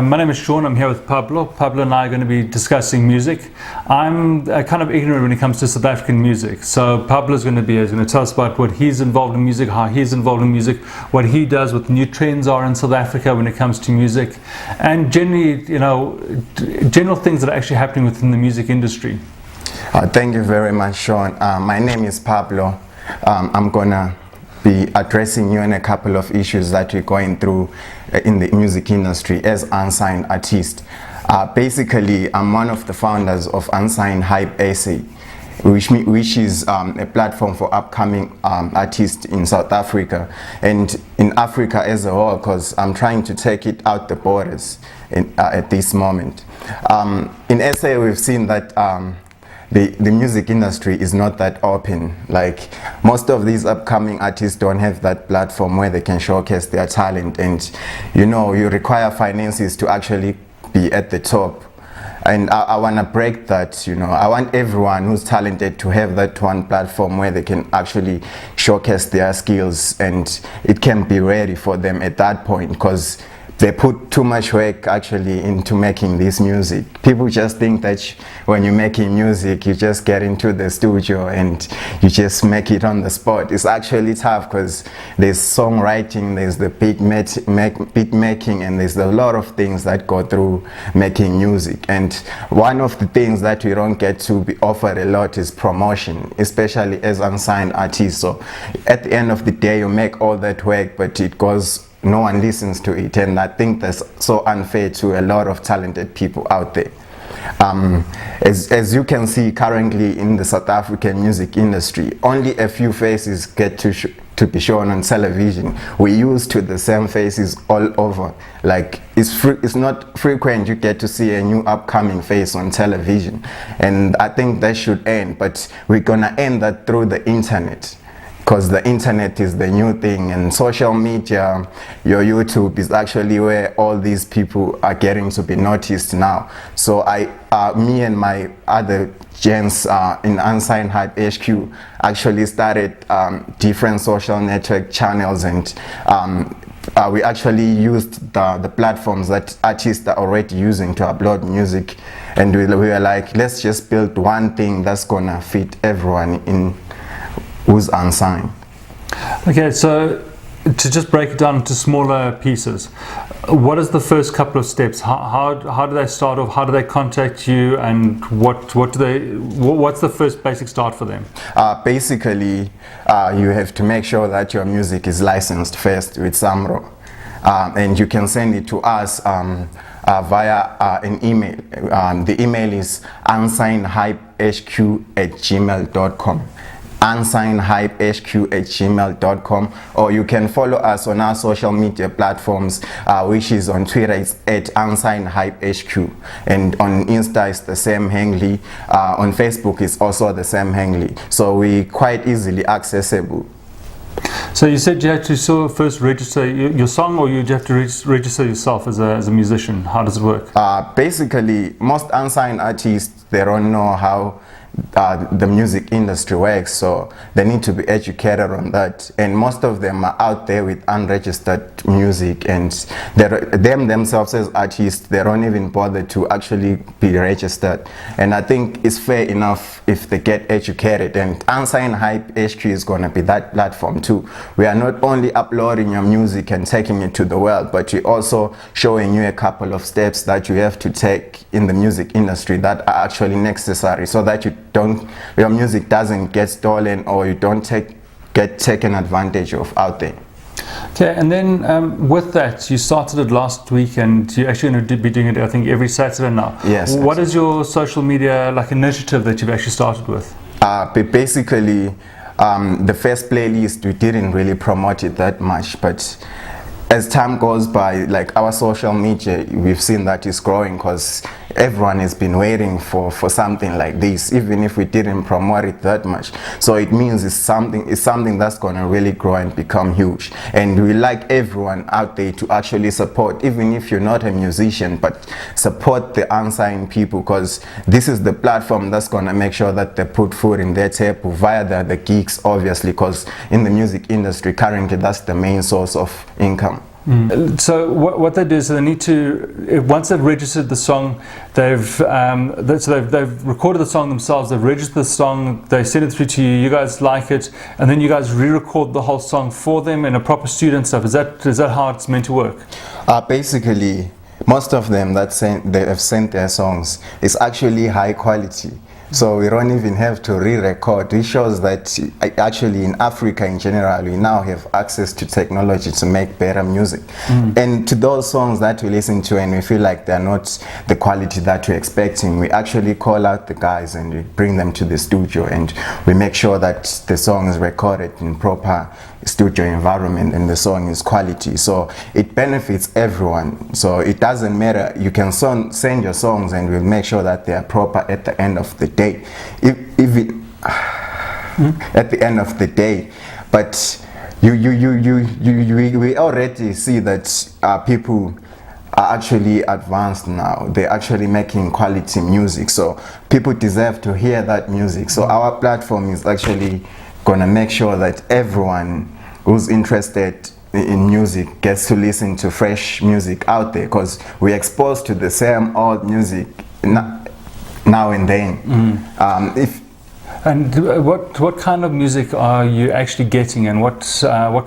My name is Shawn. I'm here with Pablo. Pablo and I are going to be discussing music. I'm kind of ignorant when it comes to South African music. So Pablo is going to tell us about what he's involved in music, how he's involved in music, what he does, what new trends are in South Africa when it comes to music, and generally, general things that are actually happening within the music industry. Thank you very much, Shawn. My name is Pablo. I'm gonna be addressing you on a couple of issues that we're going through in the music industry as unsigned artist. Basically, I'm one of the founders of Unsigned HypeHQ, which is a platform for upcoming artists in South Africa and in Africa as a whole, because I'm trying to take it out the borders at this moment. In SA, we've seen that the music industry is not that open. Like, most of these upcoming artists don't have that platform where they can showcase their talent, and you require finances to actually be at the top. And I want to break that. I want everyone who's talented to have that one platform where they can actually showcase their skills, and it can be ready for them at that point, because they put too much work actually into making this music. People just think that when you're making music, you just get into the studio and you just make it on the spot. It's actually tough, because there's songwriting, there's the beat making, and there's a lot of things that go through making music. And one of the things that we don't get to be offered a lot is promotion, especially as unsigned artists. So at the end of the day, you make all that work, but no one listens to it, and I think that's so unfair to a lot of talented people out there. As you can see currently in the South African music industry, only a few faces get to be shown on television. We're used to the same faces all over. Like, it's not frequent you get to see a new upcoming face on television, and I think that should end, but we're gonna end that through the internet, because the internet is the new thing, and social media, your YouTube is actually where all these people are getting to be noticed now. So me and my other gents in Unsigned HypeHQ actually started different social network channels, and we actually used the platforms that artists are already using to upload music, and we were like, let's just build one thing that's gonna fit everyone in who's unsigned. Okay, so to just break it down into smaller pieces, what is the first couple of steps? How do they start off? How do they contact you, and what's the first basic start for them? Basically, you have to make sure that your music is licensed first with SAMRO, and you can send it to us via an email. The email is unsignedhypehq@gmail.com. unsignedhypehq@gmail.com, or you can follow us on our social media platforms, which is on Twitter, it's @unsignedhypehq, and on Insta it's the same handle. On Facebook it's also the same handle, so we're quite easily accessible. So you said you had to first register your song, or you have to register yourself as a musician? How does it work? Basically, most unsigned artists, they don't know how the music industry works, so they need to be educated on that, and most of them are out there with unregistered music, and them themselves as artists, they don't even bother to actually be registered. And I think it's fair enough if they get educated, and Unsigned HypeHQ is going to be that platform too. We are not only uploading your music and taking it to the world, but we're also showing you a couple of steps that you have to take in the music industry that are actually necessary, so that your music doesn't get stolen, or you don't get taken advantage of out there. Okay, and then with that, you started it last week, and you're actually going to be doing it, I think, every Saturday now. Yes. What is your social media initiative that you've actually started with? Basically, the first playlist, we didn't really promote it that much, but as time goes by, our social media, we've seen that it's growing, because everyone has been waiting for something like this, even if we didn't promote it that much. So it means it's something that's going to really grow and become huge, and we like everyone out there to actually support, even if you're not a musician, but support the unsigned people, because this is the platform that's going to make sure that they put food in their table via the gigs, obviously, because in the music industry currently that's the main source of income. So what they do is they need to, once they've registered the song, they've recorded the song themselves, they've registered the song, they send it through to you, you guys like it, and then you guys re-record the whole song for them in a proper studio and stuff. Is that how it's meant to work? Basically, most of them they have sent their songs, it's actually high quality. So we don't even have to re-record. It shows that actually in Africa in general, we now have access to technology to make better music. And to those songs that we listen to and we feel like they're not the quality that we're expecting, we actually call out the guys and we bring them to the studio and we make sure that the song is recorded in proper studio environment and the song is quality. So it benefits everyone. So it doesn't matter. You can send your songs and we'll make sure that they are proper at the end of the day. At the end of the day, but we already see that people are actually advanced now. They're actually making quality music, so people deserve to hear that music. So our platform is actually gonna make sure that everyone who's interested in music gets to listen to fresh music out there, because we're exposed to the same old music now and then. What kind of music are you actually getting, and what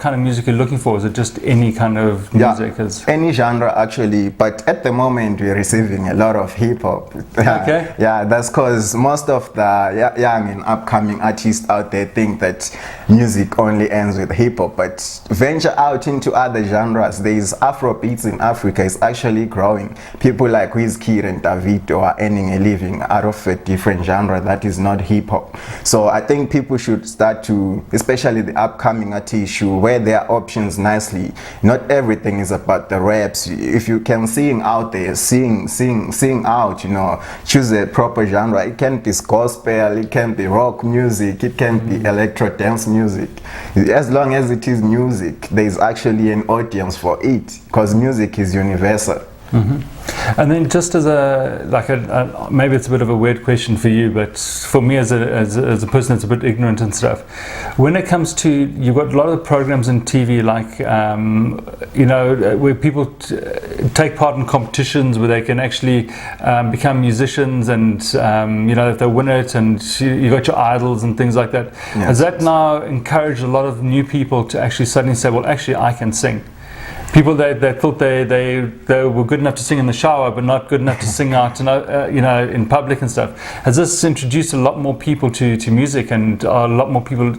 kind of music are you looking for? Is it just any kind of music? Any genre actually, but at the moment we're receiving a lot of hip hop. Okay. Yeah, that's because most of the young and upcoming artists out there think that music only ends with hip hop, but venture out into other genres. There is Afrobeats in Africa. It's actually growing. People like Wizkid and Davido are earning a living out of a different genre that is not hip hop. So I think people should start to, especially the upcoming artists, should wear their options nicely. Not everything is about the raps. If you can sing out there, sing out, you know, choose a proper genre. It can be gospel, it can be rock music, it can be electro dance music. As long as it is music, there is actually an audience for it, because music is universal. And then just as maybe it's a bit of a weird question for you, but for me as a person that's a bit ignorant and stuff, when it comes to, you've got a lot of programs in TV like where people take part in competitions where they can actually become musicians, and if they win it, and you got your idols and things like that. Yes. Has that now encouraged a lot of new people to actually suddenly say, well, actually I can sing? People that thought they were good enough to sing in the shower, but not good enough to sing out, in public and stuff. Has this introduced a lot more people to music, and a lot more people,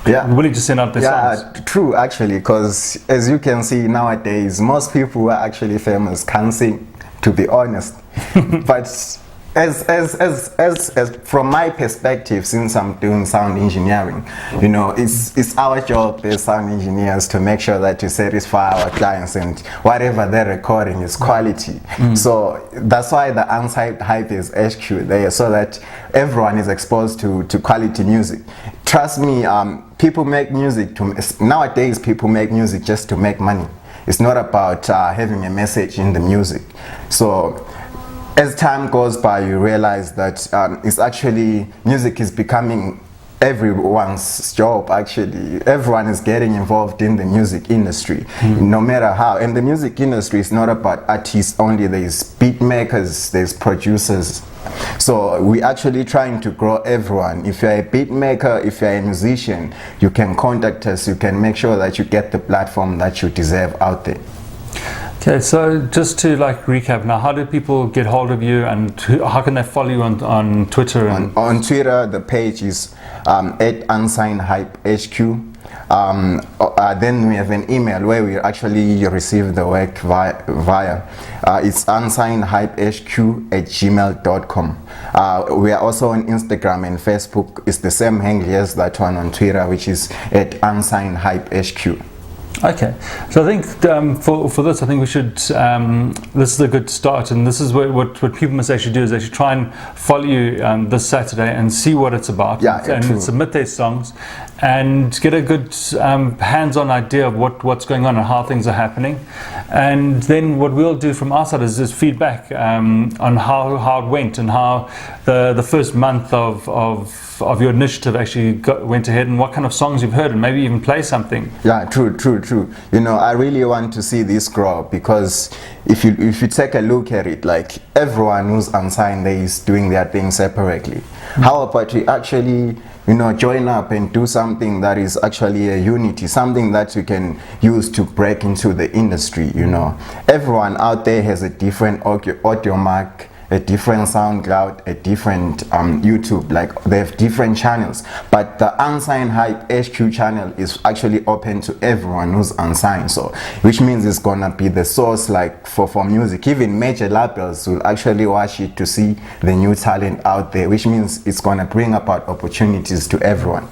willing to send out their songs? Yeah, true, actually, because as you can see nowadays, most people who are actually famous can sing, to be honest. But as from my perspective, since I'm doing sound engineering, it's our job as sound engineers to make sure that we satisfy our clients, and whatever they're recording is quality. So that's why the Unsigned Hype is HQ there, so that everyone is exposed to quality music. Trust me, people make music nowadays people make music just to make money. It's not about having a message in the music. So as time goes by, you realize that it's actually, music is becoming everyone's job. Actually, everyone is getting involved in the music industry, no matter how. And the music industry is not about artists only. There's beat makers, there's producers. So we're actually trying to grow everyone. If you're a beat maker, if you're a musician, you can contact us. You can make sure that you get the platform that you deserve out there. Okay, so just to recap now, how do people get hold of you, and how can they follow you on Twitter? On Twitter, the page is at Unsigned Hype HQ. Then we have an email where we actually receive the work via. It's unsignedhypehq@gmail.com. We are also on Instagram and Facebook. It's the same handle as that one on Twitter, which is at Unsigned Hype HQ. Okay, so I think for this, I think we should, this is a good start, and this is what people must actually do, is actually try and follow you this Saturday and see what it's about, Yeah, and true. submit their songs, and get a good hands-on idea of what's going on and how things are happening. And then what we'll do from our side is just feedback on how it went and how the first month of your initiative actually went ahead, and what kind of songs you've heard, and maybe even play something. Yeah, true. You know, I really want to see this grow, because if you take a look at it, like everyone who's unsigned there is doing their thing separately. How about we actually, you know, join up and do something that is actually a unity, something that you can use to break into the industry, you know. Everyone out there has a different audio mark, a different SoundCloud, a different YouTube, like they have different channels, but the unsigned HypeHQ channel is actually open to everyone who's unsigned, so which means it's gonna be the source like for music. Even major labels will actually watch it to see the new talent out there, which means it's gonna bring about opportunities to everyone.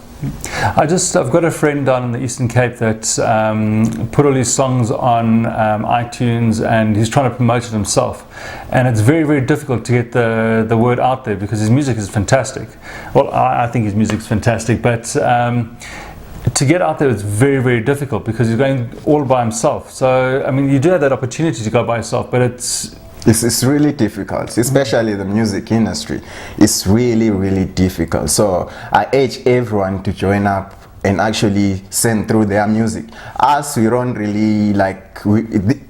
I've got a friend down in the Eastern Cape that put all his songs on iTunes, and he's trying to promote it himself, and it's very, very difficult to get the word out there, because his music is fantastic. Well, I think his music's fantastic, but to get out there it's very, very difficult, because he's going all by himself. So I mean, you do have that opportunity to go by yourself, but it's really difficult, especially the music industry. It's really, really difficult. So I urge everyone to join up and actually send through their music. Us, we don't really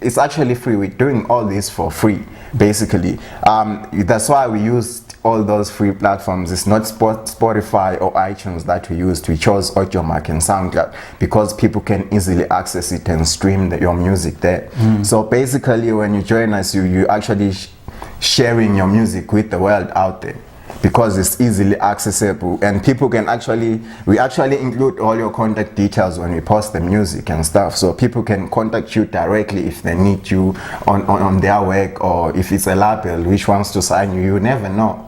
it's actually free. We're doing all this for free, basically. That's why we used all those free platforms. It's not Spotify or iTunes that we used. We chose AudioMac and SoundCloud because people can easily access it and stream your music there. So basically, when you join us, you actually sharing your music with the world out there, because it's easily accessible, and people can we actually include all your contact details when we post the music and stuff, so people can contact you directly if they need you on their work, or if it's a label which wants to sign you. You never know.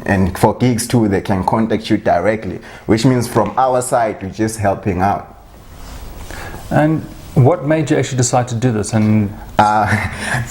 And for gigs too, they can contact you directly, which means from our side we're just helping out. And what made you actually decide to do this? And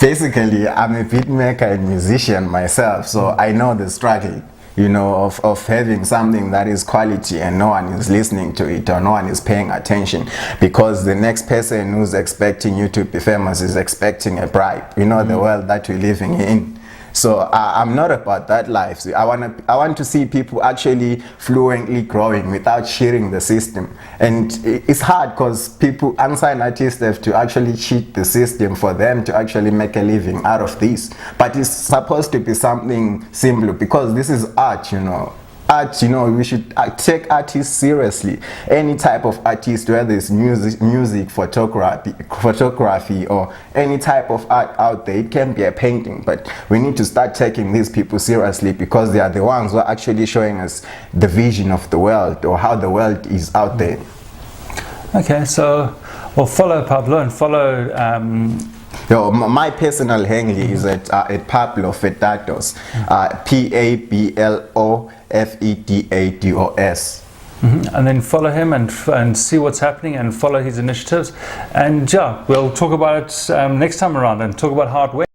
basically, I'm a beat maker and musician myself, so I know the struggle, you know, of having something that is quality and no one is listening to it, or no one is paying attention, because the next person who's expecting you to be famous is expecting a bribe, you know, the world that we're living in. So I'm not about that life. I want to see people actually fluently growing without cheating the system. And it's hard, because people, unsigned artists, have to actually cheat the system for them to actually make a living out of this. But it's supposed to be something simple, because this is art, you know. Art, you know, we should take artists seriously. Any type of artist, whether it's music, photography, or any type of art out there. It can be a painting, but we need to start taking these people seriously, because they are the ones who are actually showing us the vision of the world, or how the world is out there. Okay, so well, follow Pablo and follow. My personal handle is at Pablo Fedados, PABLOFEDADOS. And then follow him and see what's happening, and follow his initiatives. And yeah, we'll talk about it next time around, and talk about how it went.